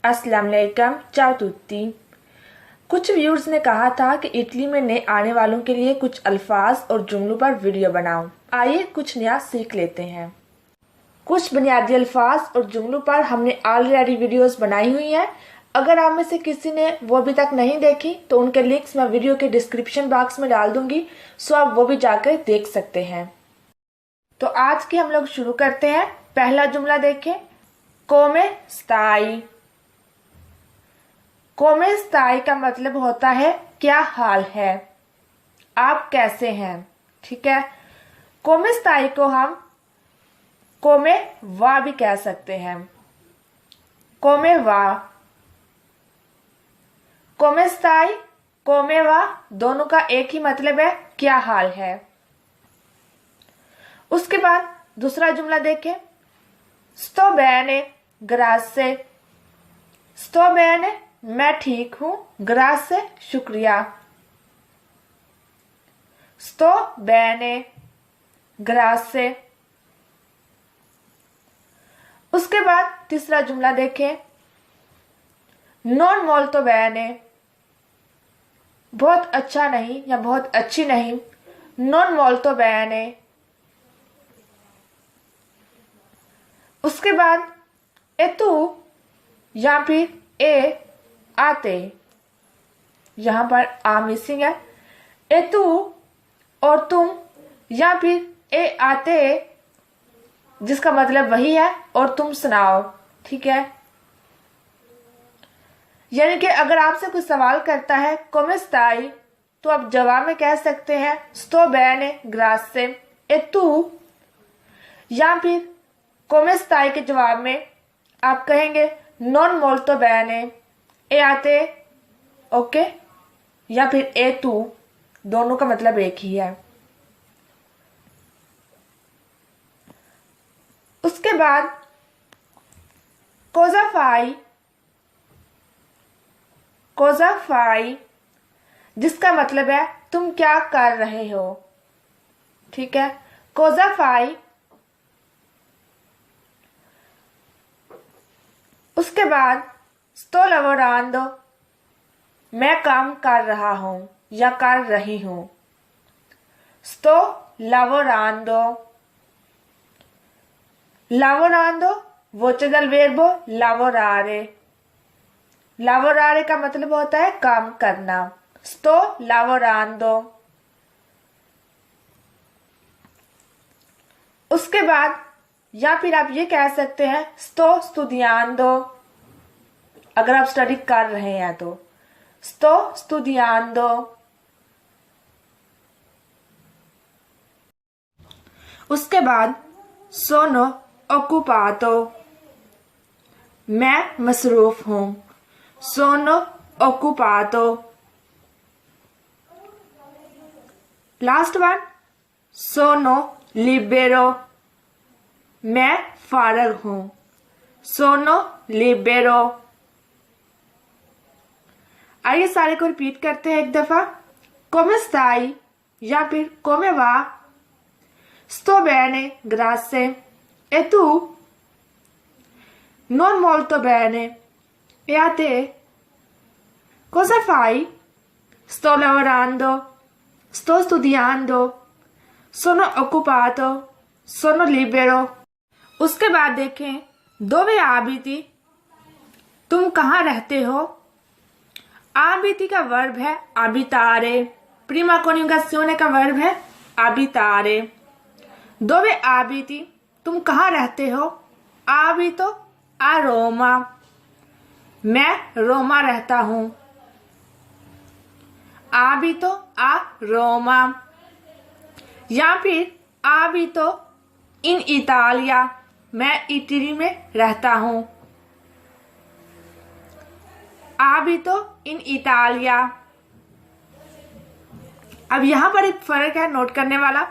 अस्सलाम वालेकुम, चाओ तुत्ती। कुछ व्यूअर्स ने कहा था कि इटली में नए आने वालों के लिए कुछ अल्फाज और जुमलों पर वीडियो बनाऊं। आइए कुछ नया सीख लेते हैं। कुछ बुनियादी अल्फाज और जुमलों पर हमने ऑलरेडी वीडियोस बनाई हुई हैं। अगर आप में से किसी ने वो अभी तक नहीं देखी तो उनके लिंक्स मैं वीडियो के डिस्क्रिप्शन बॉक्स में डाल दूंगी, सो आप वो भी जाकर देख सकते हैं। तो आज की हम लोग शुरू करते हैं। पहला जुमला देखें, कोमे स्ताई। कोमे स्ताई का मतलब होता है क्या हाल है, आप कैसे हैं। ठीक है, कोमे स्ताई को हम कोमे वा भी कह सकते हैं। कोमे वा, कोमे स्ताई, कोमे वा दोनों का एक ही मतलब है क्या हाल है। उसके बाद दूसरा जुमला देखें, स्टो बेने ग्रासे। स्टो बेने मैं ठीक हूं, ग्रासे शुक्रिया। स्टो बेने ग्रासे। उसके बाद तीसरा जुमला देखें, नॉन मोल्तो बेने बहुत अच्छा नहीं या बहुत अच्छी नहीं। नॉन मोल्तो बेने। उसके बाद एतु या फिर ए आते, यहां पर आ मिसिंग है। एतु और तुम या फिर ए आते जिसका मतलब वही है और तुम सुनाओ। ठीक है, यानी कि अगर आपसे कोई सवाल करता है come stai तो आप जवाब में कह सकते हैं sto bene grazie e tu, या फिर come stai के जवाब में आप कहेंगे non molto bene e a te, okay, या फिर ए तू, दोनों का मतलब एक ही है। उसके बाद cosa fai, cosa fai जिसका मतलब है तुम क्या कर रहे हो। ठीक है, cosa fai। उसके बाद sto lavorando मैं काम कर रहा हूं या कर रही हूं। sto lavorando। lavorando voce del verbo lavorare। lavorare का मतलब होता है काम करना। sto lavorando। उसके बाद या फिर आप ये कह सकते हैं sto studiando, अगर आप स्टडी कर रहे हैं तो sto studiando। उसके बाद sono occupato मैं मसरूफ हूं। sono occupato। Last one sono libero मैं फारग हूं। sono libero। आइए सारे को रिपीट करते हैं एक दफा। come stai या फिर come va, sto bene grazie e tu, non molto bene e a te, cosa fai, sto lavorando, sto studiando, sono occupato, sono libero। उसके बाद देखें dove abiti तुम कहाँ रहते हो। abiti का वर्ब है abitare, prima coniugazione का वर्ब है abitare। dove abiti तुम कहाँ रहते हो। abito a Roma मैं रोमा रहता हूँ। abito a Roma। या फिर abito in Italia मैं इटली में रहता हूँ। abito in Italia। अब यहां पर एक फर्क है नोट करने वाला।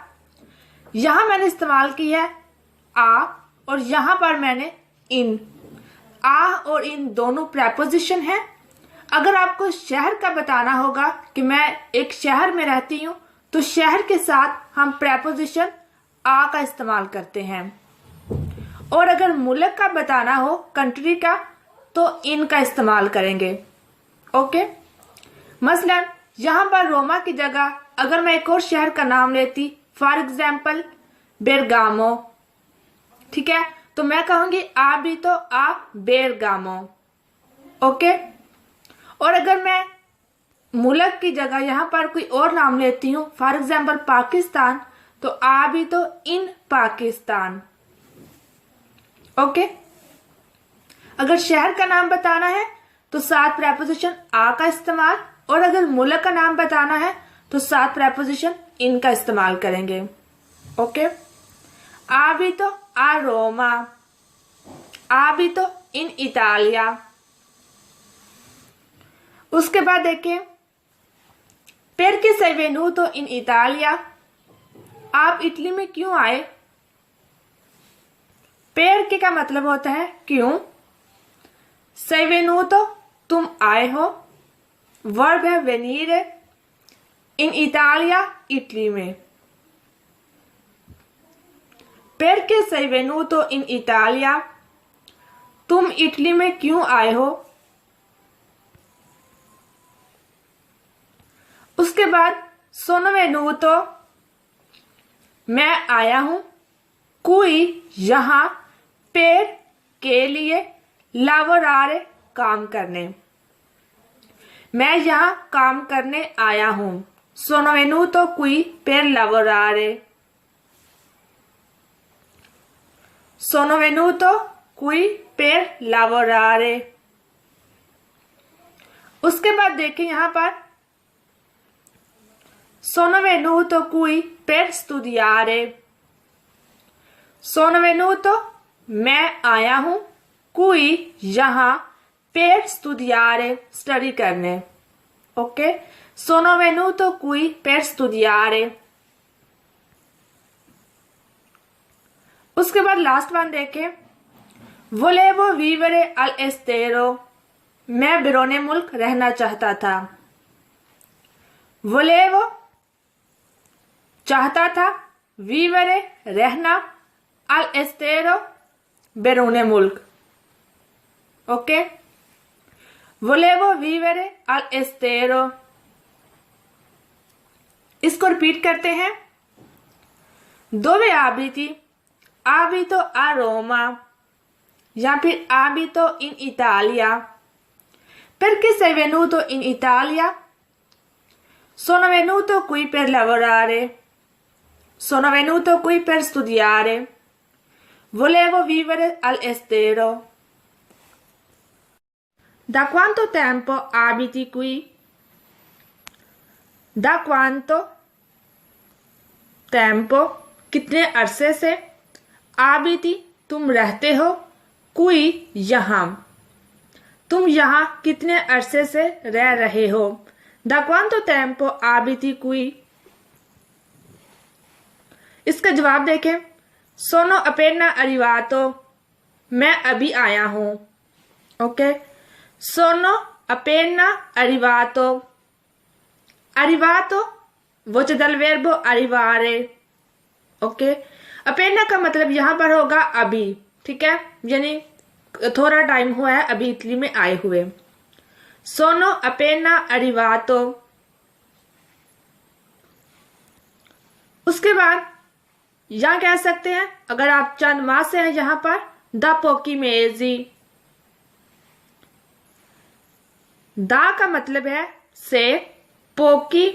यहां मैंने इस्तेमाल की है आ और यहां पर मैंने इन। आ और इन दोनों प्रेपोजिशन है। अगर आपको शहर का बताना होगा कि मैं एक शहर में रहती हूं तो शहर के साथ हम प्रेपोजिशन आ का इस्तेमाल करते हैं। और अगर मुल्क का बताना हो, कंट्री का, तो इन का इस्तेमाल करेंगे। ओके, मसलन यहाँ पर रोमा की जगह अगर मैं एक और शहर का नाम लेती, फॉर एग्जाम्पल बेरगामो, ठीक है, तो मैं कहूंगी आ भी तो आ बेरगामो। ओके, और अगर मैं मुल्क की जगह यहाँ पर कोई और नाम लेती हूँ, फॉर एग्जाम्पल पाकिस्तान, तो आ भी तो इन पाकिस्तान। ओके, अगर शहर का नाम बताना है तो साथ प्रेपोजिशन आ का इस्तेमाल, और अगर मुल्क का नाम बताना है तो साथ प्रेपोजिशन इन का इस्तेमाल करेंगे। ओके, आ भी तो आ रोमा, आ भी तो इन इतालिया। उसके बाद देखिए perché sei venuto in Italia, आप इटली में क्यों आए। perché का मतलब होता है क्यों, sei venuto तुम आए हो, वर्ब है venire, in Italia इटली में। perché sei venuto in Italia, तुम इटली में क्यों आए हो। उसके बाद sono venuto मैं आया हूं, कोई यहां, per के लिए, lavorare काम करने, मैं यहां काम करने आया हूं। sono venuto qui per lavorare, sono venuto qui per lavorare। उसके बाद देखिए यहां पर sono venuto qui per studiare, sono venuto मैं आया हूं, qui यहां, per studiare स्टडी करने। Okay, sono venuto qui per studiare। उसके बाद लास्ट वन देखें, volevo vivere all'estero, मैं बिरोने मुल्क रहना चाहता था। volevo चाहता था, vivere रहना, all'estero बिरोने मुल्क। Okay, volevo vivere all'estero। इसको रिपीट करते हैं, dove abiti, abito a Roma, या फिर abito in Italia। perché sei venuto in Italia, sono venuto qui per lavorare, sono venuto qui per studiare, volevo vivere all'estero। Da quanto tempo abiti qui, da quanto tempo कितने अरसे से, abiti तुम रहते हो, qui यहाँ तुम यहाँ कितने अरसे से रह रहे हो। Da quanto tempo abiti qui, इसका जवाब देखें, sono appena arrivato, मैं अभी आया हूं। Okay, sono appena arrivato, arrivato voce dal verbo arrivare। Okay, appena का मतलब यहां पर होगा अभी, ठीक है, यानी थोड़ा टाइम हुआ है अभी इटली में आए हुए। sono appena arrivato। उसके बाद यहां कह सकते हैं, अगर आप चंद माह से हैं यहां पर, da pochi mesi, दा का मतलब है से, पोकी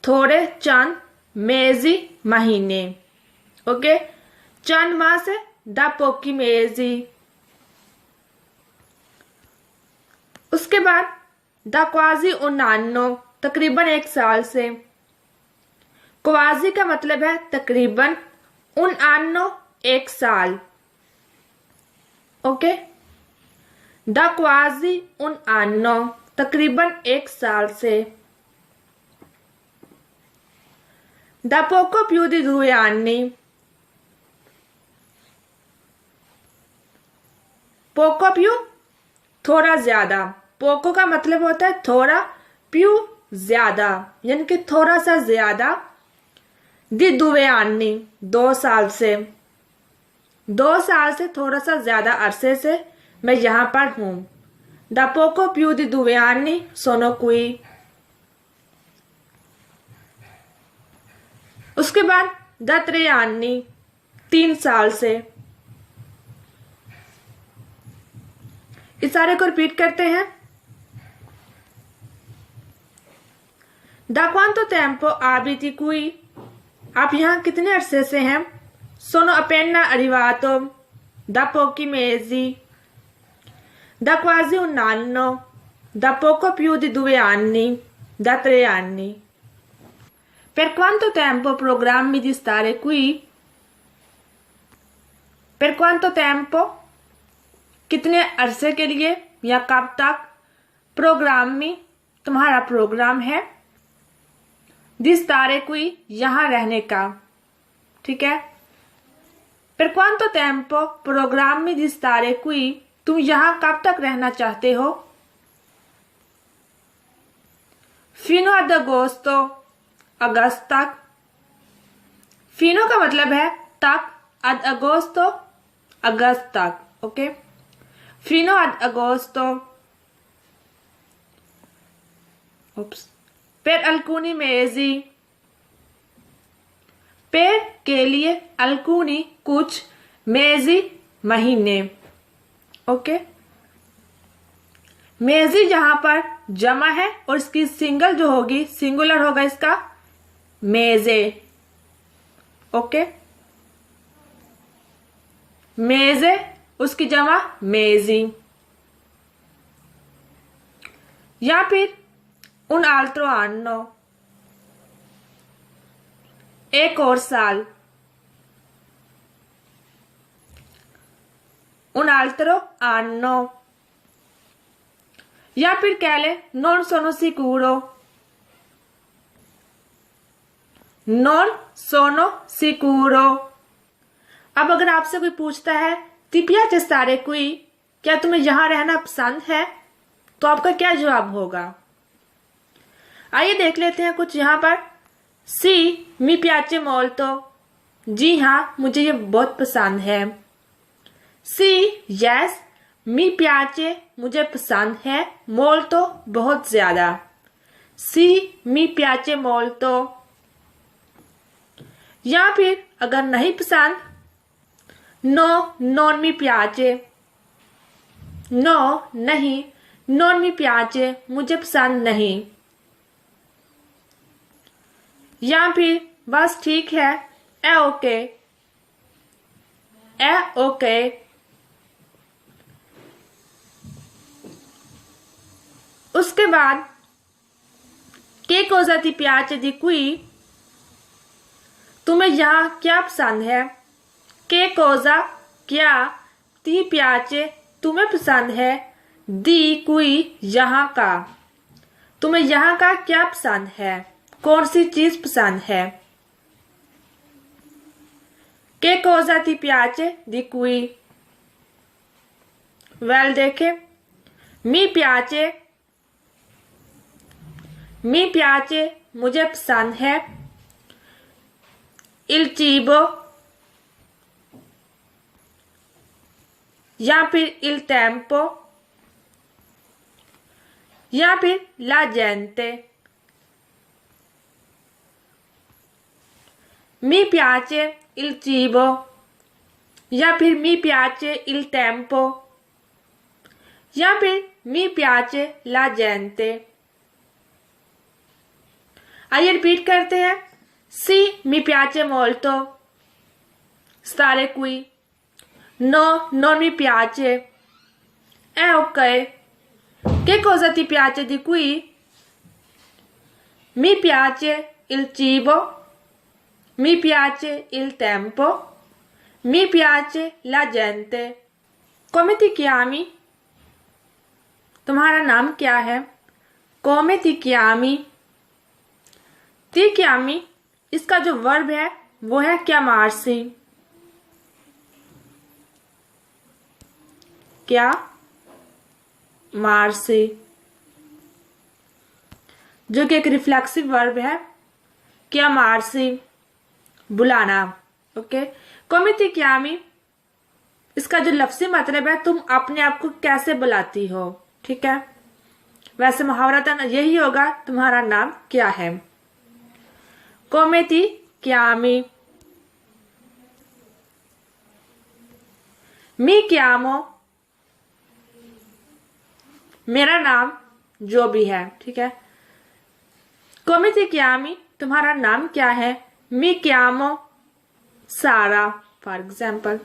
थोड़े, चंद, मेजी महीने। ओके, चंद माह से da pochi mesi। उसके बाद da quasi un anno, तकरीबन एक साल से। क्वाजी का मतलब है तकरीबन, un anno एक साल। Okay, da quasi un anno तकरीबन एक साल से। da poco più di 2 anni, poco più थोड़ा ज्यादा, पोको का मतलब होता है थोड़ा, प्यू ज्यादा, यानी कि थोड़ा सा ज्यादा, दी 2 anni 2 साल से, 2 साल से थोड़ा सा ज्यादा अरसे से मैं यहां पर हूं। Da poco più di 2 anni sono qui। उसके बाद da 3 anni 3 साल से। इस सारे को रिपीट करते हैं। Da quanto tempo abiti qui? आप यहाँ कितने अरसे से हैं? Sono appena arrivato da pochi mesi, da quasi un anno, da poco più di 2 anni, da 3 anni। Per quanto tempo programmi di stare qui? Per quanto tempo? कितने अरसे के लिए या कब तक? प्रोग्रामी तुम्हारा प्रोग्राम है। di stare qui यहाँ रहने का, ठीक है। Per quanto tempo programmi di stare qui? तुम यहाँ कब तक रहना चाहते हो? Fino ad agosto, अगस्त तक। Fino का मतलब है तक, ad agosto अगस्त तक, okay. Fino ad agosto। Per alcuni mesi, per के लिए, alcuni कुछ, mesi महीने, ओके। मेजी जहां पर जमा है और इसकी सिंगल जो होगी, सिंगुलर होगा इसका मेजे, ओके। मेजे उसकी जमा मेजी। या फिर un altro anno, एक और साल। un altro anno। या फिर कह ले non sono sicuro, non sono sicuro। अब अगर आपसे कोई पूछता है ti piace stare qui, क्या तुम्हें यहां रहना पसंद है, तो आपका क्या जवाब होगा? आइए देख लेते हैं कुछ यहाँ पर। सी मी piace molto, जी हाँ मुझे ये बहुत पसंद है। सी यस, मी piace मुझे पसंद है, molto बहुत ज्यादा। सी मी piace molto। या फिर अगर नहीं पसंद, नो non mi piace, नो नहीं, non mi piace मुझे पसंद नहीं। या फिर बस ठीक है, ए ओके, ए ओके। उसके बाद के cosa ti piace di qui, तुम्हें यहाँ क्या पसंद है? के cosa क्या, ti piace तुम्हें पसंद है, di qui यहाँ का, तुम्हें यहाँ का क्या पसंद है, कौन सी चीज पसंद है? के cosa ti piace di qui? Well देखे, मी piace मुझे पसंद है, il cibo या फिर il tempo या फिर la gente। mi piace il cibo या फिर mi piace il tempo या फिर mi piace la gente। आइए रिपीट करते हैं। सी mi piace molto stare qui, no non mi piace, è ok, che cosa ti piace di qui? Mi piace il cibo, mi piace il tempo, mi piace la gente। come ti chiami, तुम्हारा नाम क्या है? come ti chiami, ti chiami इसका जो verb है वो है chiamarsi, क्या मारसी, जो कि एक रिफ्लेक्सिव वर्ब है, क्या मारसी बुलाना, ओके। come ti chiami इसका जो लफ्जी मतलब है तुम अपने आप को कैसे बुलाती हो, ठीक है, वैसे मुहावरतन यही होगा, तुम्हारा नाम क्या है। कोमेती क्यामी, मी क्यामो, मेरा नाम जो भी है, ठीक है। कोमेती क्यामी, तुम्हारा नाम क्या है। मी क्यामो सारा, फॉर एग्जाम्पल।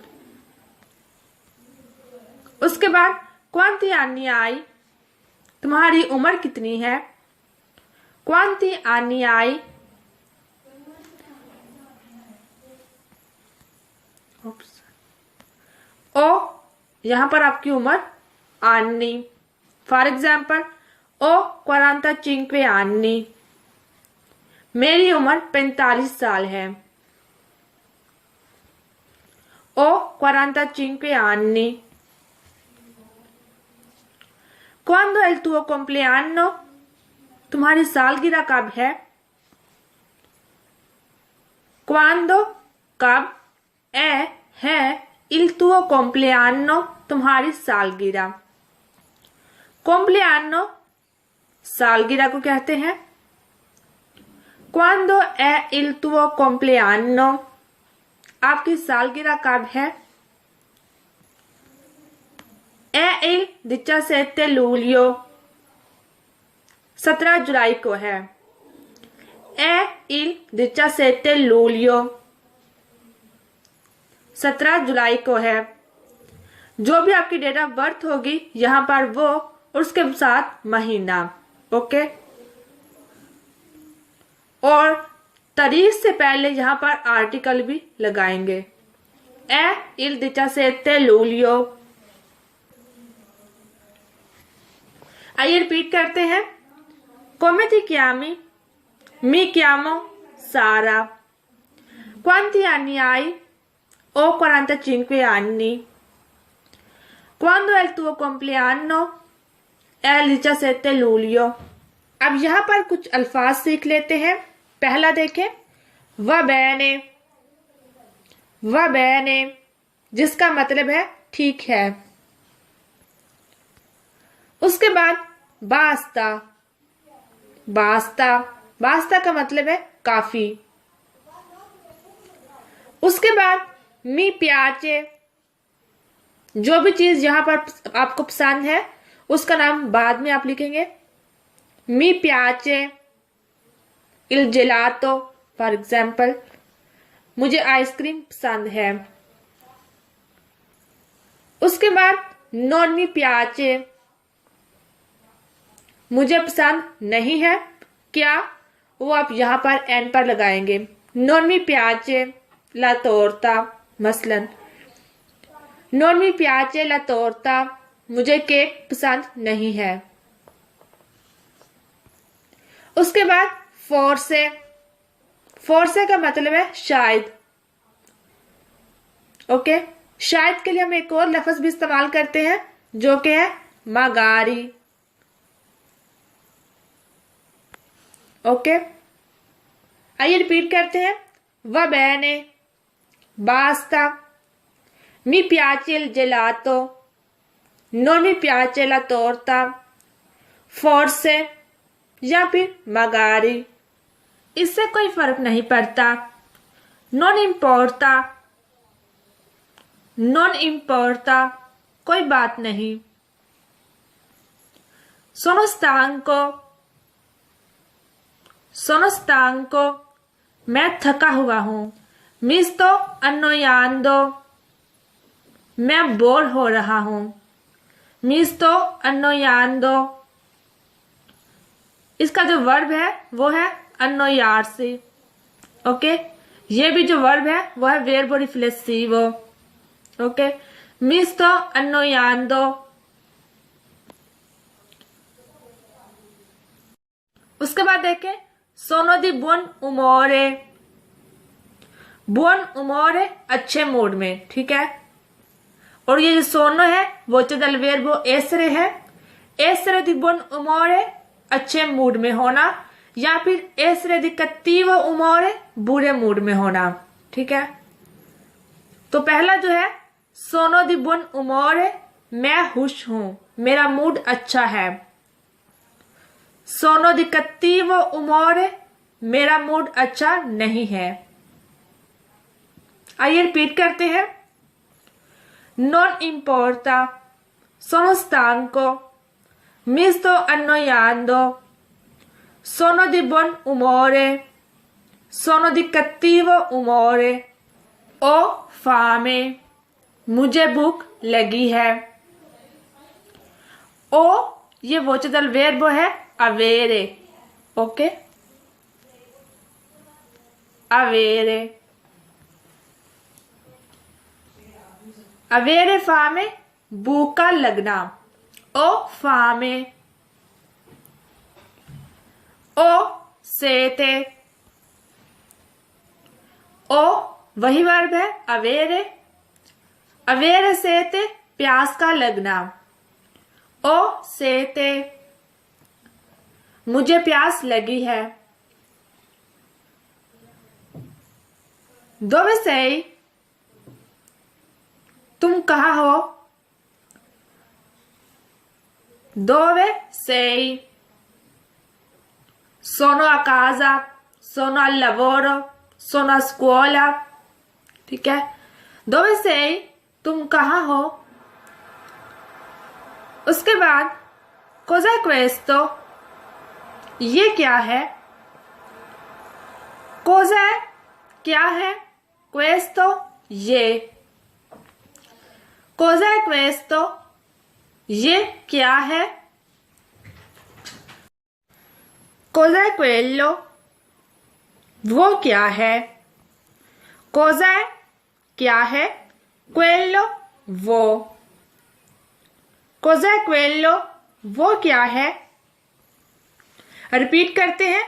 उसके बाद क्वांति आनी आई, तुम्हारी उम्र कितनी है। क्वांति आनी आई, ओ यहां पर आपकी उम्र आनी, फॉर एग्जाम्पल ओ 45 आनी, मेरी उम्र 45 साल है। ओ 45 anni। Quando è il tuo compleanno? तुम्हारी सालगिरह कब है। Quando कब, है il tuo compleanno तुम्हारी सालगिरह। compleanno सालगिरह को कहते हैं। Quando è il tuo compleanno? आपकी सालगिरह कब है। È il 17 luglio, 17 जुलाई को है। È il 17 luglio, 17 जुलाई को है। जो भी आपकी डेट ऑफ बर्थ होगी यहाँ पर वो और उसके साथ महीना, ओके। और तारीख से पहले यहाँ पर आर्टिकल भी लगाएंगे। È il 17 luglio। आइए रिपीट करते हैं। Come ti chiami? Mi chiamo Sara। Quanti anni hai? Ho 45 anni। Quando è il tuo compleanno? È il 17 luglio। अब यहाँ पर कुछ अल्फाज सीख लेते हैं। पहला देखें, va bene, va bene, जिसका मतलब है ठीक है। उसके बाद बास्ता, बास्ता, बास्ता का मतलब है काफी। उसके बाद मी प्याचे, जो भी चीज यहाँ पर आपको पसंद है उसका नाम बाद में आप लिखेंगे। मी प्याचे इल जेलातो, फॉर एग्जाम्पल मुझे आइसक्रीम पसंद है। उसके बाद नॉन मी प्याचे, मुझे पसंद नहीं है क्या, वो आप यहाँ पर एन पर लगाएंगे। नॉन मी प्याचे ला तोरता, मसलन नॉन मी प्याचे ला तोरता, मुझे केक पसंद नहीं है। उसके बाद फोर्से, फोर्से का मतलब है शायद, ओके। शायद के लिए हम एक और लफ्ज भी इस्तेमाल करते हैं जो कि है मगारी, ओके। आइए रिपीट करते हैं। va bene, basta, mi piace il gelato, non mi piace la torta, forse या फिर magari, इससे कोई फर्क नहीं पड़ता। non importa, non importa, कोई बात नहीं। sono stanco, sono stanco, मैं थका हुआ हूँ। mi sto annoiando, मैं बोर हो रहा हूँ। mi sto annoiando, इसका जो वर्ब है वो है annoiarsi, ओके। ये भी जो वर्ब है वो है verbo riflessivo, okay. mi sto annoiando। उसके बाद देखें, सोनो दी बुन उमोरे, बुन उमोरे अच्छे मूड में, ठीक है। और ये जो सोनो है वो चदल वेर्बो एसरे है। एसरे दी बुन उमोरे अच्छे मूड में होना, या फिर एसरे दी कत्तीवो उमोरे बुरे मूड में होना, ठीक है। तो पहला जो है सोनो दी बुन उमोरे, मैं खुश हूं, मेरा मूड अच्छा है। सोनो दी cattivo umore, मेरा मूड अच्छा नहीं है। आइए रिपीट करते हैं। Non importa, sono stanco, mi sto annoiando, sono di buon umore, sono di cattivo umore, ho fame, मुझे भूख लगी है। ओ ये वोचेदल वर्ब है avere, okay, avere, avere fame, भूख का लगना। ओ fame, ओ sete, ओ वही वर्ब है avere, avere sete प्यास का लगना। ओ sete, मुझे प्यास लगी है। dove sei, तुम कहाँ हो। dove sei, sono a casa, sono al lavoro, sono a scuola, ठीक है। dove sei, तुम कहाँ हो। उसके बाद cos'è questo, ये क्या है। cos'è क्या है, questo ये। cos'è questo, ये क्या है। cos'è quello, वो क्या है। cos'è क्या है, quello वो। cos'è quello, वो क्या है। रिपीट करते हैं।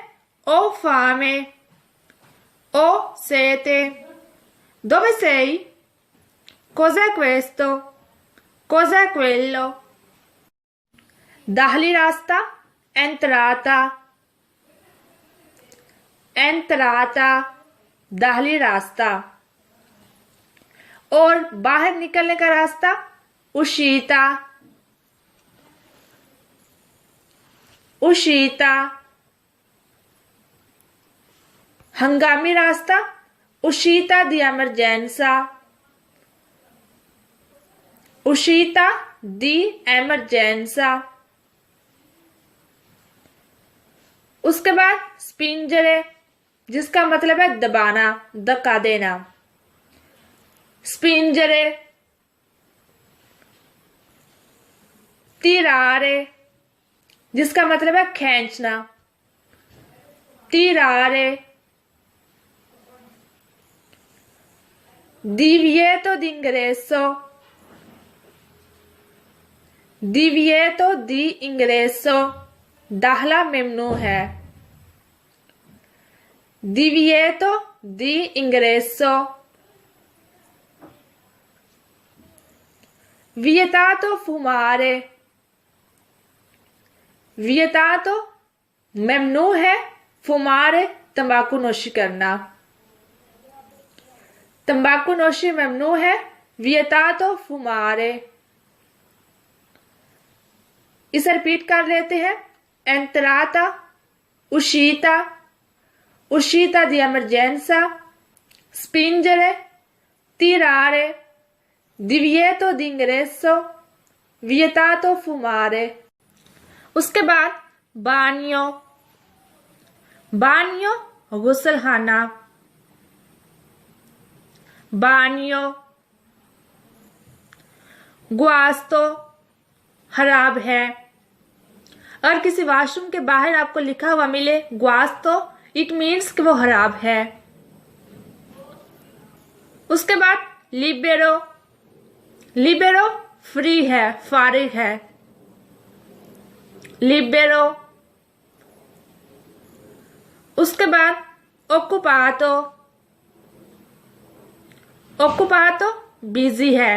ओ fame, o sete, dove sei, cos'è questo, cos'è quello। दाहिनी रास्ता entrata, entrata दाहिनी रास्ता, और बाहर निकलने का रास्ता uscita, uscita। हंगामी रास्ता uscita di emergenza, uscita di emergenza। उसके बाद spingere, जिसका मतलब है दबाना, धक्का देना। spingere, tirare, जिसका मतलब है खींचना, tirare। divieto d'ingresso, divieto di ingresso दाखला ममनू है। divieto di ingresso, vietato fumare, vietato ममनू है, fumare तंबाकू नोशी करना, तंबाकू नोशी ममनू है, vietato fumare। इसे रिपीट कर लेते हैं। entrata, uscita, uscita di emergenza, spingere, tirare, divieto d'ingresso, vietato fumare। उसके बाद bagno, bagno गुसलखाना, bagno। guasto खराब है। अगर किसी वॉशरूम के बाहर आपको लिखा हुआ मिले guasto, इट मीन्स कि वो खराब है। उसके बाद libero, libero फ्री है, फारिग है, libero। उसके बाद occupato, occupato बिजी है,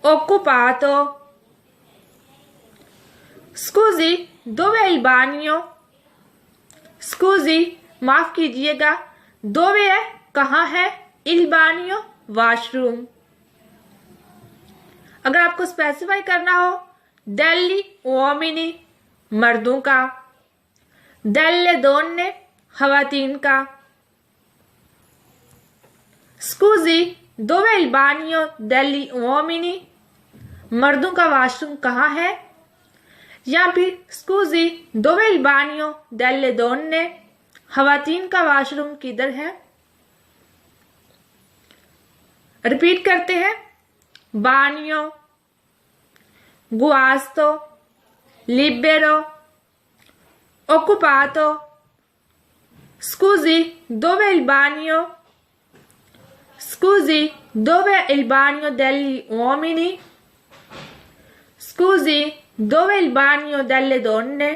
occupato। scusi, dove è il bagno, scusi माफ कीजिएगा, dove है कहाँ है, il bagno वॉशरूम। अगर आपको स्पेसिफाई करना हो, डेली उओमिनी मर्दों का, डेले दोन्ने खवातीन का। स्कूजी dove il bagno degli uomini, मर्दों का वॉशरूम कहाँ है। या फिर स्कूजी dove il bagno delle donne, खवातीन का वॉशरूम किधर है। रिपीट करते हैं, bagno, guasto, libero, occupato, scusi dove il bagno, scusi dove è il bagno degli uomini, scusi dove è il bagno delle donne।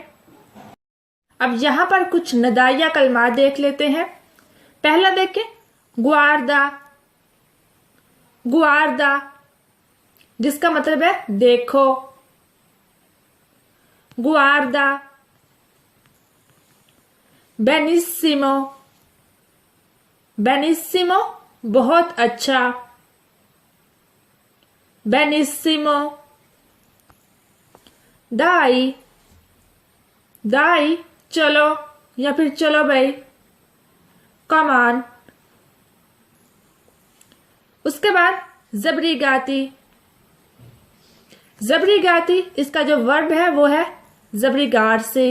अब यहाँ पर कुछ नदाइया कलमात देख लेते हैं। पहला देखें, गुआर्दा, गुआर्दा जिसका मतलब है देखो, गुआर्दा। बेनिसिमो, बेनिसिमो बहुत अच्छा, बेनिसिमो। दाई, दाई चलो या फिर चलो भाई, कमान। उसके बाद जबरी गाती, जबरी गाती इसका जो वर्ब है वो है जबरी गार से।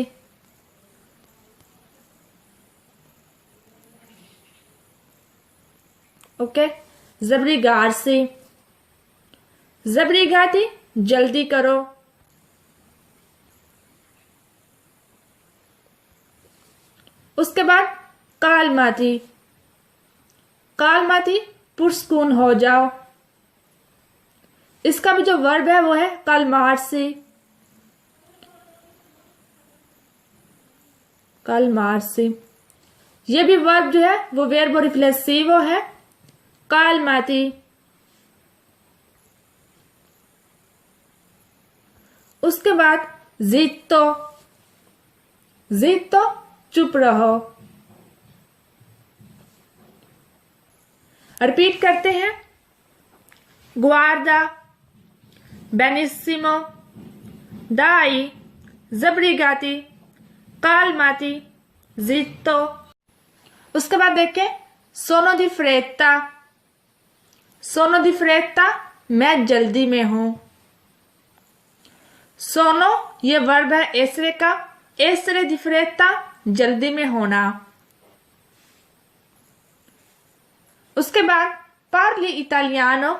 ओके, जबरी गार से। जबरी गाती जल्दी करो। उसके बाद कालमाती, कालमाती पुरस्कून हो जाओ। इसका भी जो वर्ब है वो है कलमार से, कलमार से। ये भी वर्ब जो है वो वर्ब रिफ्लेक्सिवो है, कालमाती। उसके बाद जित्तो, जित्तो चुप रहो। रिपीट करते हैं, गुआर्दा, बेनिसिमो, दाई, जबरीगाती, कालमाती, जित्तो। उसके बाद देखें, सोनो दी फ्रेता, सोनो दी फ्रेता मैं जल्दी में हूं। सोनो ये वर्ब है एसरे का, एसरे दी फ्रेता जल्दी में होना। उसके बाद पार्ली इटालियानो,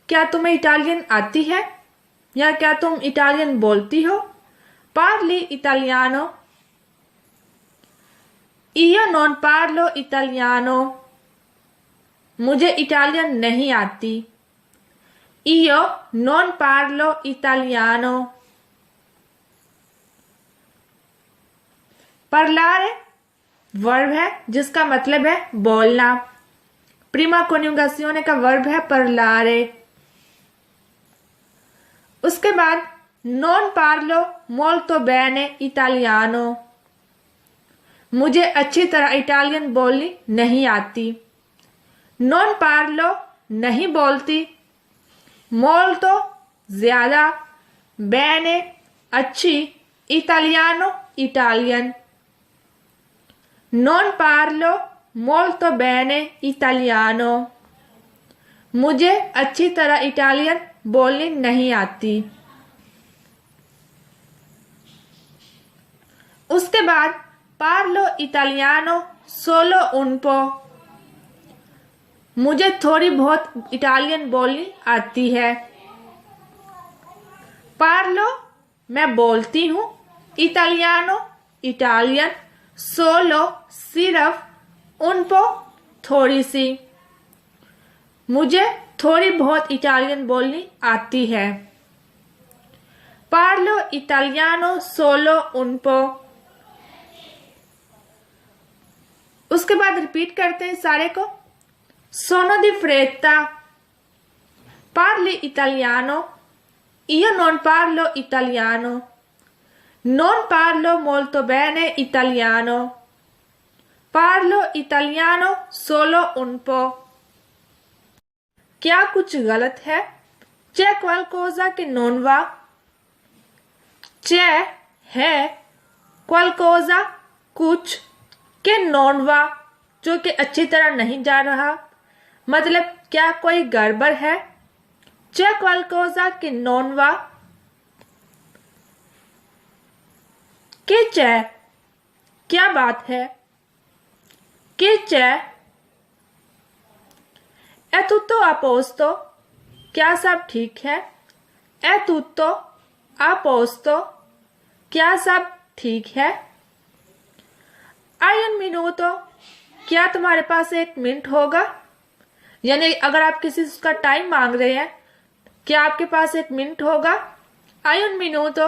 क्या तुम्हें इटालियन आती है या क्या तुम इटालियन बोलती हो। पार्ली इटालियानो, io non parlo italiano, मुझे इटालियन नहीं आती। io non parlo italiano। parlare verb है जिसका मतलब है बोलना। प्रीमा कोन्युगासियोने का वर्ब है parlare। उसके बाद non parlo molto bene italiano, मुझे अच्छी तरह इटालियन बोलनी नहीं आती। non parlo नहीं बोलती, molto ज्यादा, bene अच्छी, italiano Italian. non parlo molto bene italiano, मुझे अच्छी तरह इटालियन बोलनी नहीं आती। उसके बाद पार्लो इटालियानो सोलो उन पो, मुझे थोड़ी बहुत इटालियन बोलनी आती है। पार्लो मैं बोलती हूँ, इटालियानो इटालियन, सोलो सिर्फ, उन पो थोड़ी सी, मुझे थोड़ी बहुत इटालियन बोलनी आती है। पार्लो इटालियानो सोलो उन पो। उसके बाद रिपीट करते हैं सारे को। सोनो दी फ्रेता, पार्ली इटालियानो, io non parlo italiano, non parlo molto bene italiano, parlo italiano solo un po। क्या कुछ गलत है, c'è qualcosa che non va? c'è है qualcosa कुछ के non va जो कि अच्छी तरह नहीं जा रहा, मतलब क्या कोई गड़बड़ है। c'è qualcosa che non va? che c'è क्या बात है। che c'è è tutto a posto क्या सब ठीक है। è tutto a posto क्या सब ठीक है। hai un minuto क्या तुम्हारे पास एक मिनट होगा, यानी अगर आप किसी से उसका टाइम मांग रहे हैं, क्या आपके पास एक मिनट होगा। hai un minuto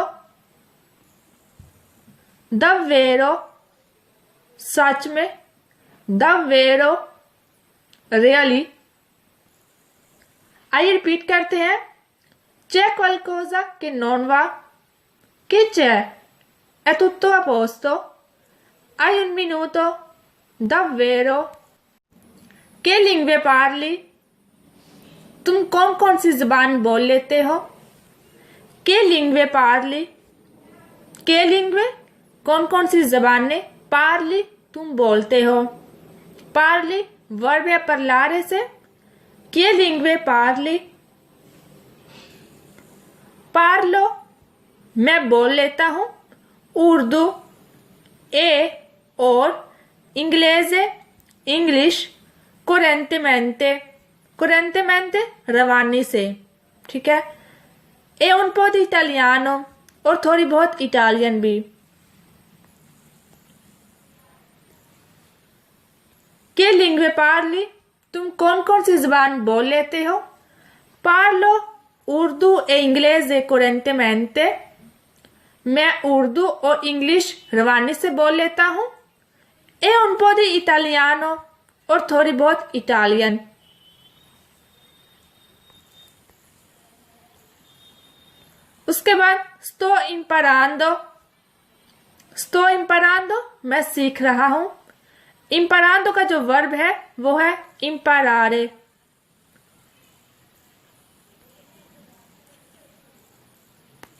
davvero सच में, davvero really। आइए रिपीट करते हैं। c'è qualcosa che non va? che c'è? è tutto a posto? hai un minuto davvero? che lingue parli? तुम कौन कौन सी जबान बोल लेते हो। che lingue parli? che lingue कौन कौन सी जबानें, parli तुम बोलते हो। parli वर्ब है parlare से। che lingue parli? parlo मैं बोल लेता हूँ उर्दू ए और इंग्लेज़े इंग्लिश correntemente correntemente रवानी से, ठीक है। e un po' di italiano और थोड़ी बहुत इटालियन भी। che lingue parli तुम कौन कौन सी जबान बोल लेते हो। parlo Urdu e inglese correntemente मैं उर्दू और इंग्लिश रवानी से बोल लेता हूँ। e un po' di italiano और थोड़ी बहुत इटालियन। उसके बाद sto imparando मैं सीख रहा हूँ। imparando का जो वर्ब है वो है imparare।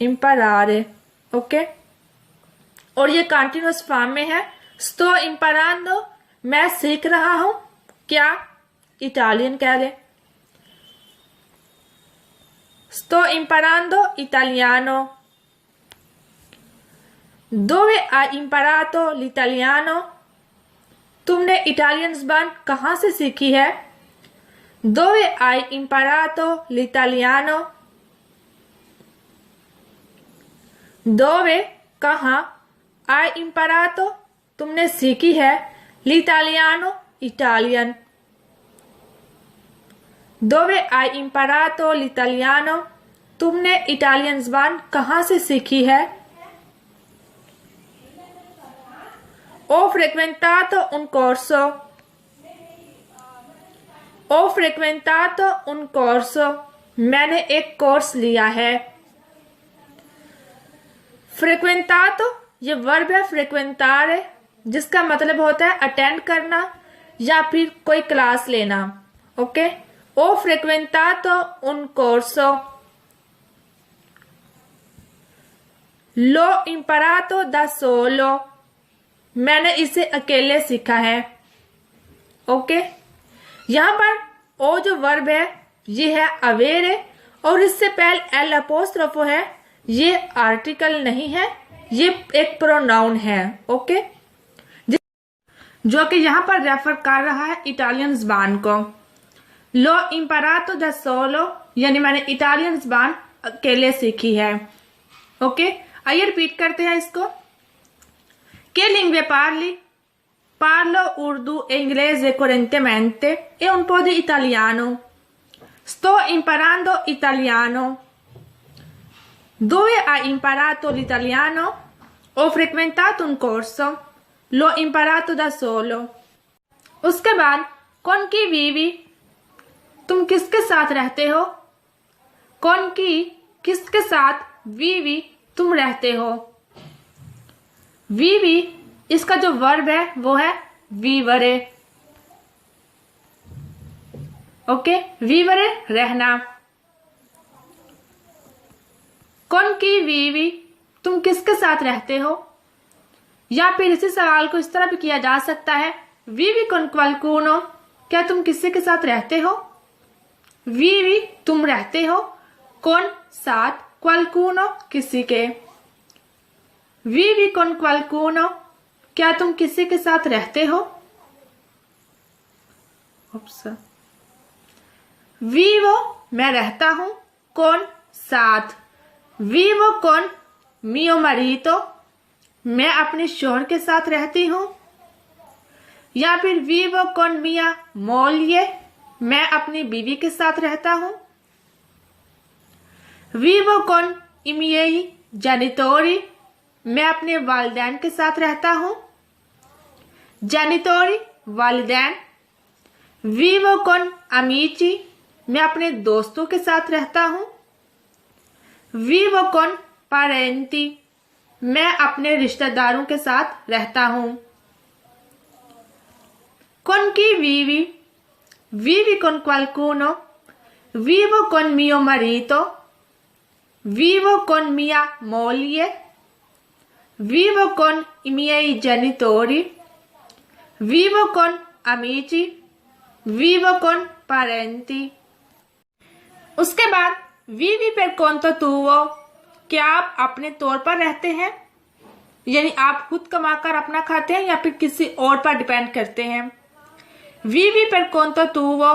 imparare ओके, और ये कंटिन्यूअस फॉर्म में है। sto imparando मैं सीख रहा हूँ क्या, इटालियन कह ले। sto imparando italiano। dove hai imparato l'italiano? तुमने इटालियन ज़बान कहाँ से सीखी है। dove hai imparato l'italiano? dove कहाँ, hai imparato तुमने सीखी है, l'italiano Italian. dove hai imparato l'italiano तुमने इटालियन ज़बान कहाँ से सीखी है। ho frequentato un corso। ho frequentato un corso मैंने एक कोर्स लिया है। frequentato ये वर्ब है frequentare जिसका मतलब होता है अटेंड करना या फिर कोई क्लास लेना, okay. ho frequentato un corso l'ho imparato da solo मैंने इसे अकेले सीखा है, ओके। यहाँ पर ओ जो वर्ब है ये है अवेरे और इससे पहले एल अपोस्ट्रोफो है, ये आर्टिकल नहीं है, ये एक प्रोनाउन है, ओके, जो कि यहाँ पर रेफर कर रहा है इटालियन ज़बान को। लो इम्परातो दा सोलो यानी मैंने इटालियन ज़बान अकेले सीखी है, ओके। आइए रिपीट करते हैं इसको। che lingue parli? parlo urdu e inglese correntemente e un po' di italiano. sto imparando italiano. dove hai imparato l'italiano? ho frequentato un corso l'ho imparato da solo। उसके बाद con chi vivi तुम किसके साथ रहते हो। con chi किसके साथ, vivi तुम रहते हो। vivi इसका जो वर्ब है वो है vivere, ओके, vivere रहना। कौन की वीवी, तुम किसके साथ रहते हो। या फिर इसी सवाल को इस तरह भी किया जा सकता है, वीवी कौन क्वालकुनो, क्या तुम किसी के साथ रहते हो। वीवी तुम रहते हो, कौन साथ, क्वालकुनो किसी के। वीवी कौन क्वालकुनो, क्या तुम किसी के साथ रहते हो। वीवो मैं रहता हूं, कौन साथ। वीवो कौन मियो मरीतो, मैं अपने शोहर के साथ रहती हूँ। या फिर वीवो कौन मिया मोलिए, मैं अपनी बीवी के साथ रहता हूँ। वीवो कौन इमियई जेनिटोरी, मैं अपने वालिदैन के साथ रहता हूँ। जेनिटोरी वालिदैन। वीवो कौन अमीची, मैं अपने दोस्तों के साथ रहता हूँ। वीवो कौन पारेंटी, मैं अपने रिश्तेदारों के साथ रहता हूँ। कौन की वीवी, वीवी कौन क्वालकुनो, वीवो कौन मियो मरीतो, वीवो कौन मिया मोलिए, वीवो कौन इमियई जेनिटोरी, वीवो कौन अमीची, वीवो कौन पारेंटी। उसके बाद वीवी पर कौन तो तुवो, क्या आप अपने तौर पर रहते हैं, यानी आप खुद कमाकर अपना खाते हैं या फिर किसी और पर डिपेंड करते हैं। वीवी पर कौन तो तुवो,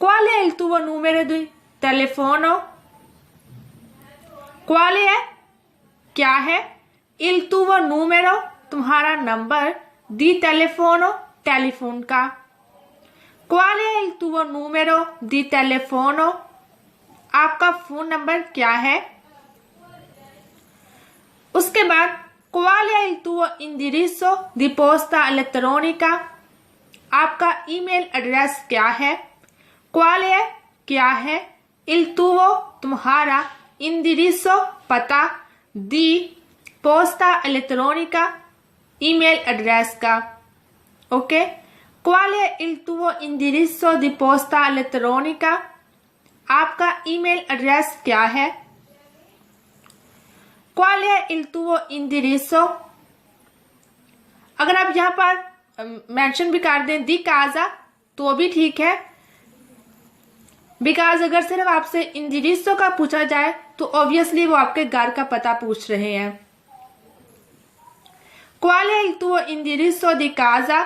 qual è il tuo numero di telefono, qual है क्या है, il tuo numero तुम्हारा नंबर, di telefono टेलीफोन का। qual è il tuo numero di telefono, आपका फोन नंबर क्या है। उसके बाद qual è il tuo indirizzo di posta elettronica, आपका ईमेल एड्रेस क्या है। qual è क्या है, il tuo तुम्हारा, indirizzo पता, di posta elettronica email address का। Okay, qual è il tuo indirizzo di posta elettronica, आपका ईमेल एड्रेस क्या है। qual è il tuo indirizzo, अगर आप यहाँ पर मेंशन भी कर दें दी काजा तो भी ठीक है, बिकॉज अगर सिर्फ आपसे इंदिरिसो का पूछा जाए तो ऑब्वियसली वो आपके घर का पता पूछ रहे हैं। qual è il tuo indirizzo di casa,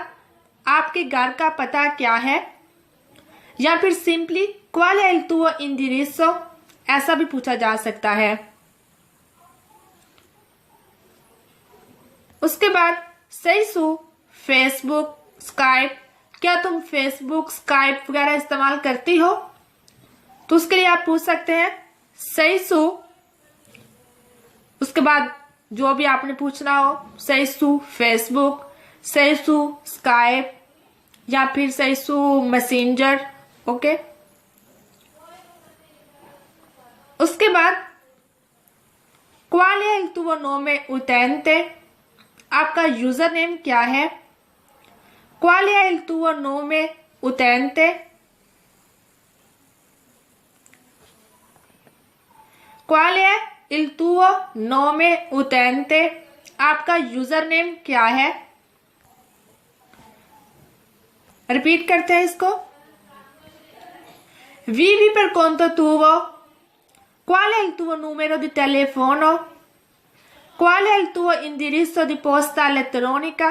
आपके घर का पता क्या है। या फिर simply qual è il tuo indirizzo, ऐसा भी पूछा जा सकता है। उसके बाद सही फेसबुक स्काइप, क्या तुम फेसबुक स्काइप वगैरह इस्तेमाल करती हो, तो उसके लिए आप पूछ सकते हैं सही। उसके बाद जो भी आपने पूछना हो, सही फेसबुक, सही स्काइप या फिर सही मैसेंजर। ओके, उसके बाद qual è il tuo nome utente, आपका यूजर नेम क्या है। qual è il tuo nome utente, qual è il tuo nome utente, आपका यूजर नेम क्या है। रिपीट करते हैं इसको। वीवी per conto tuo, qual è il tuo numero di telefono, qual è il tuo indirizzo di posta elettronica,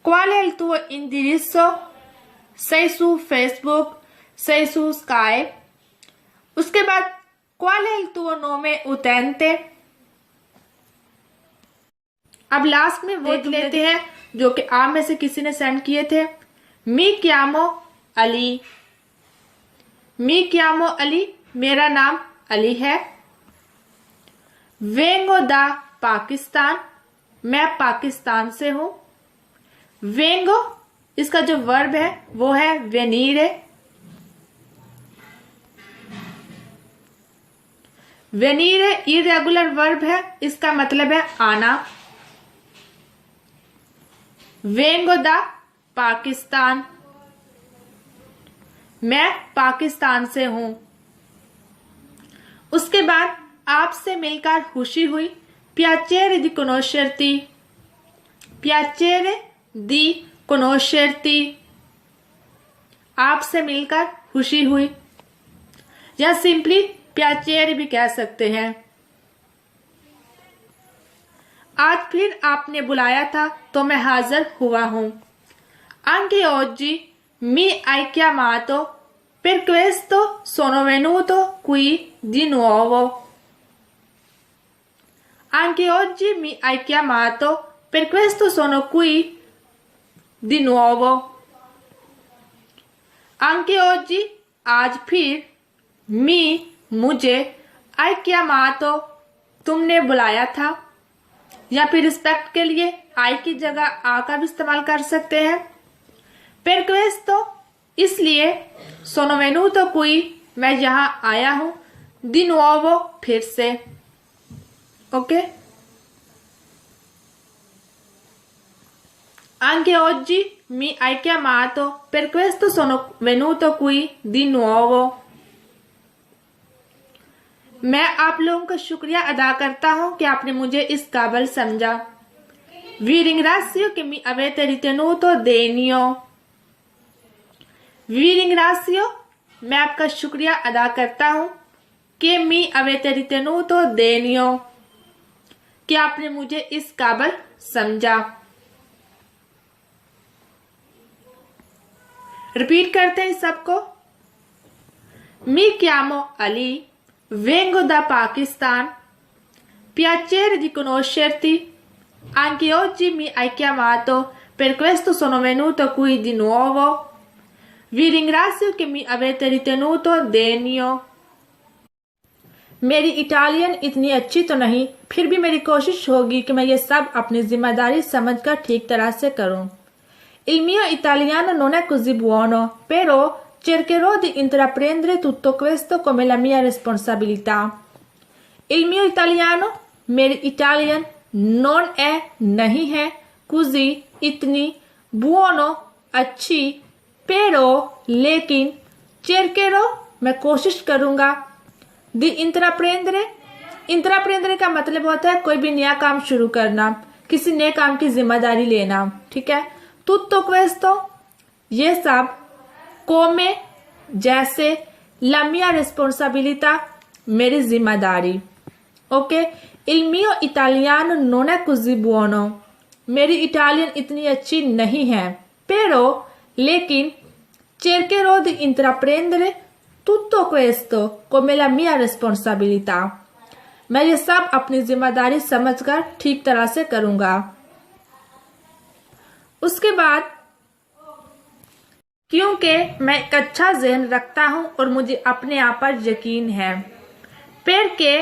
qual è il tuo indirizzo, sei su Facebook, sei su Skype। उसके बाद qual è il tuo nome utente, अब last में वो देख लेते हैं जो कि आप में से किसी ने सेंड किए थे। मी chiamo अली, मी chiamo अली, मेरा नाम अली है। वेंगो दा पाकिस्तान, मैं पाकिस्तान से हूं। वेंगो इसका जो वर्ब है वो है वेनीरे। वेनीरे इरेगुलर वर्ब है, इसका मतलब है आना। वेंगो दा पाकिस्तान, मैं पाकिस्तान से हूं। उसके बाद आपसे मिलकर खुशी हुई, piacere di conoscerti, piacere di conoscerti, आपसे मिलकर खुशी हुई, या सिंपली piacere भी कह सकते हैं। आज फिर आपने बुलाया था तो मैं हाजिर हुआ हूँ। Anche oggi mi hai chiamato, per questo sono venuto qui di nuovo. Anche oggi mi hai chiamato, per questo sono qui di nuovo. Anche oggi, आज फिर, मी मुझे, hai chiamato तुमने बुलाया था, या फिर रिस्पेक्ट के लिए आई की जगह आ का भी इस्तेमाल कर सकते हैं। Per questo इसलिए, sono venuto qui मैं यहाँ आया हूँ, di nuovo फिर से। Okay, anche oggi mi hai chiamato, per questo sono venuto qui di nuovo। मैं आप लोगों का शुक्रिया अदा करता हूँ कि आपने मुझे इस काबिल समझा। Vi ringrazio che mi avete ritenuto degno। Vi ringrazio, मैं आपका शुक्रिया अदा करता हूँ कि mi avete ritenuto degno, कि आपने मुझे इस काबिल समझा। रिपीट करते हैं सबको। Mi chiamo Ali, vengo da Pakistan, piacere di conoscerti, anche oggi mi hai chiamato, per questo sono venuto qui di nuovo। Vi ringrazio che mi avete ritenuto degno। मेरी इटालियन इतनी अच्छी तो नहीं, फिर भी मेरी कोशिश होगी कि मैं ये सब अपनी जिम्मेदारी समझकर ठीक तरह से करूं। Il mio italiano non è così buono, però cercherò di intraprendere tutto questo come la mia responsabilità। Il mio italiano, मेरी इटालियन, non è नहीं है, così इतनी, buono अच्छी, pero लेकिन, cercherò मैं कोशिश करूंगा, di intraprendere, intraprendere का मतलब होता है कोई भी नया काम शुरू करना, किसी नए काम की जिम्मेदारी लेना, ठीक है। tutto questo ये सब, come जैसे, la mia responsabilità मेरी जिम्मेदारी। Okay, il mio italiano non è così buono, मेरी इटालियन इतनी अच्छी नहीं है, però लेकिन, cercherò di intraprendere tutto questo come la mia responsabilità, मैं ये सब अपनी जिम्मेदारी समझकर ठीक तरह से करूंगा। उसके बाद, क्योंकि मैं एक अच्छा ज़हन रखता हूं और मुझे अपने आप पर यकीन है। perché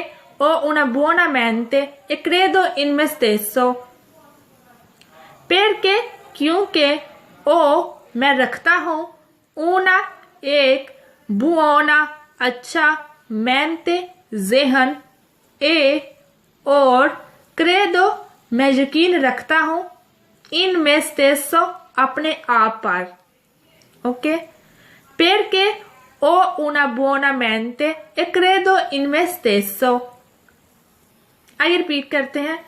ho una buona mente e credo in me stesso। perché क्योंकि, ओ मैं रखता हूं, una एक, buona अच्छा, mente ज़हन, ए और, credo मैं यकीन रखता हूं, in me stesso अपने आप पर। Okay, perché ho una buona mente e credo in me stesso। आइए रिपीट करते हैं।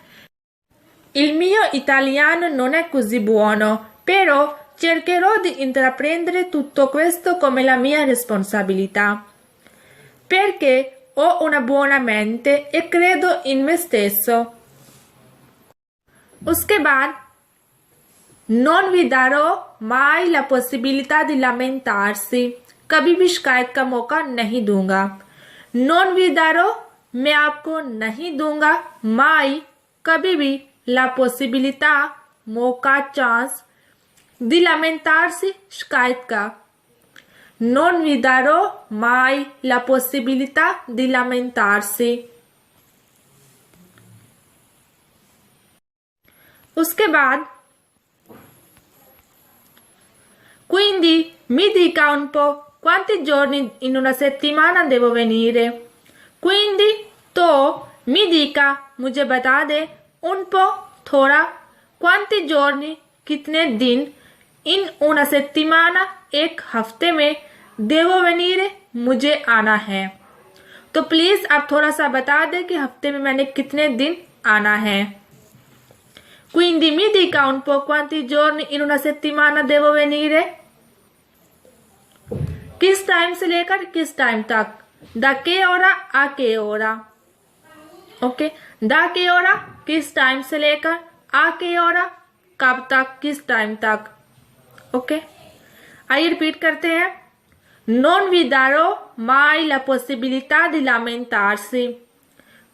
Il mio italiano non è così buono, però cercherò di intraprendere tutto questo come la mia responsabilità, perché ho una buona mente e credo in me stesso। उसके बाद, non vi darò mai la possibilità di lamentarsi, कभी भी शिकायत का मौका नहीं दूंगा। non vi darò मैं आपको नहीं दूंगा, mai कभी भी, la possibilità मौका, चांस, di lamentarsi शिकायत का। non vi darò mai la possibilità di lamentarsi। उसके बाद, quindi mi dica un po' quanti giorni in una settimana devo venire। quindi तो mi dica मुझे बता दे, un po' थोड़ा, quanti giorni कितने दिन, in una settimana एक हफ्ते में, devo venire मुझे आना है। तो प्लीज आप थोड़ा सा बता दें कि हफ्ते में मैंने कितने दिन आना है। Quindi mi dica un po' quanti giorni in una settimana devo venire? किस टाइम से लेकर किस टाइम तक? Da che ora a che ora? Okay, da che ora किस टाइम से लेकर, a che ora कब तक, किस टाइम तक। ओके, आइए रिपीट करते हैं। Non vi darò mai la possibilità di lamentarsi.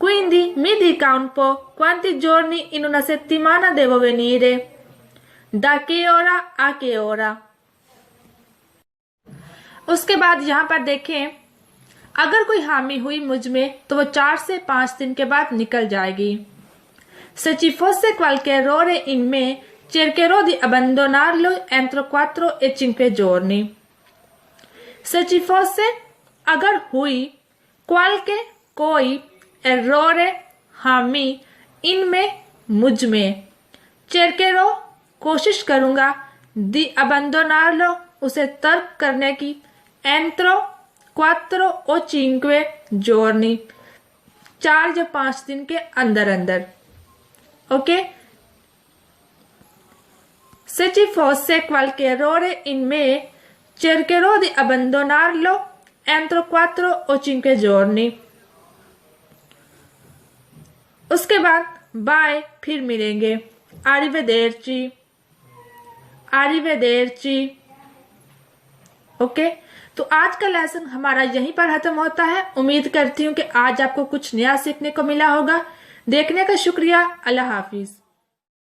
Quindi mi dica un po' quanti giorni in una settimana devo venire? Da che ora a che ora? उसके बाद यहाँ पर देखें, अगर कोई हामी हुई मुझ में तो वो 4 से 5 दिन के बाद निकल जाएगी। Se ci fosse qualche errore in me, cercherò di abbandonarlo entro 4 e 5 giorni. Se ci fosse अगर हुई, qualche कोई, errore हामी, इनमें मुझ में, cercherò कोशिश करूंगा, di abbandonarlo उसे तर्क करने की, entro 4 o 5 giorni 4 या 5 दिन के अंदर अंदर। Okay, se ci fosse qualche errore in me, cercherò di abbandonarlo entro 4 o 5 giorni। उसके बाद बाय, फिर मिलेंगे, arrivederci, arrivederci। ओके, तो आज का लेसन हमारा यहीं पर खत्म होता है। उम्मीद करती हूँ कि आज आपको कुछ नया सीखने को मिला होगा। देखने का शुक्रिया। अल्लाह हाफिज।